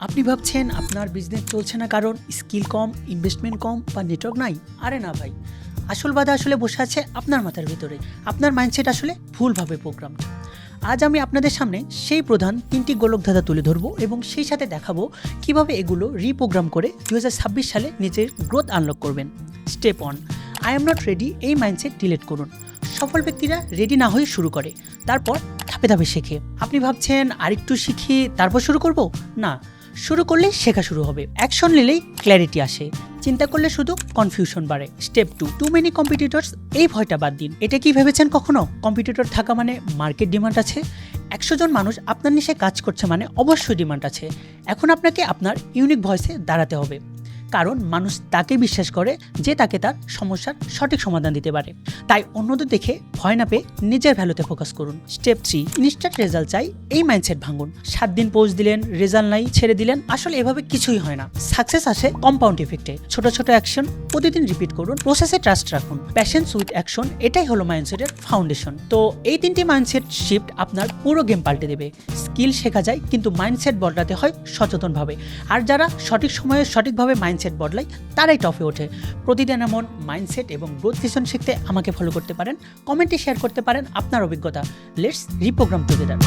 আপনি ভাবছেন আপনার বিজনেস চলছে না কারণ স্কিল কম, ইনভেস্টমেন্ট কম বা নেটওয়ার্ক নাই? আরে না ভাই, আসল বাধা আসলে বসে আছে আপনার মাথার ভিতরে। আপনার মাইন্ডসেট আসলে ভুলভাবে প্রোগ্রাম। আজ আমি আপনাদের সামনে সেই প্রধান 3টি গোলকধাঁধা তুলে ধরবো এবং সেই সাথে দেখাবো কিভাবে এগুলো রিপ্রোগ্রাম করে 2026 সালে নিজের গ্রোথ আনলক করবেন। Step 1, I am not ready এই মাইন্ডসেট ডিলিট করুন। সফল ব্যক্তিরা রেডি না হয়ে শুরু করে, তারপর ধাপে ধাপে শেখে। আপনি ভাবছেন আরেকটু শিখি তারপর শুরু করব? না, শুরু করলেই শেখা শুরু হবে। অ্যাকশন নিলেই ক্ল্যারিটি আসে, চিন্তা করলে শুধু কনফিউশন বাড়ে। স্টেপ 2, টু মেনি কম্পিটিটরস, এই ভয়টা বাদ দিন। এটা কি ভেবেছেন কখনো কম্পিটিটর থাকা মানে মার্কেট ডিমান্ড আছে? 100 জন মানুষ আপনার নিশে কাজ করছে মানে অবশ্যই ডিমান্ড আছে। এখন আপনাকে আপনার ইউনিক ভয়েসে দাঁড়াতে হবে, কারণ মানুষ তাকে বিশ্বাস করে যে তাকে তার সমস্যার সঠিক সমাধান দিতে পারে। তাই অন্যদের দেখে ভয় না পেয়ে নিজের ভ্যালুতে ফোকাস করুন। স্টেপ 3, ইনস্ট্যান্ট রেজাল্ট চাই এই মাইন্ডসেট ভাঙুন। 7 দিন পোস্ট দিলেন, রেজাল্ট নাই, ছেড়ে দিলেন। আসলে এভাবে কিছুই হয় না। সাকসেস আসে কম্পাউন্ড ইফেক্টে। ছোট ছোট অ্যাকশন প্রতিদিন রিপিট করুন, প্রসেসে ট্রাস্ট রাখুন। প্যাশন্স উইথ অ্যাকশন, এটাই হলো মাইন্ডসেটের ফাউন্ডেশন। তো এই 3টি মাইন্ডসেট শিফট আপনার পুরো গেম পাল্টে দেবে। স্কিল শেখা যায়, কিন্তু মাইন্ডসেট বদলাতে হয় সচেতনভাবে। আর যারা সঠিক সময়ে সঠিকভাবে মাইন্ডসেট বদলায় তারাই টপে ওঠে। প্রতিদিন এমন মাইন্ডসেট এবং গ্রোথ লেসন শিখতে আমাকে ফলো করতে পারেন, কমেন্টে শেয়ার করতে পারেন আপনার অভিজ্ঞতা। Let's reprogramme together.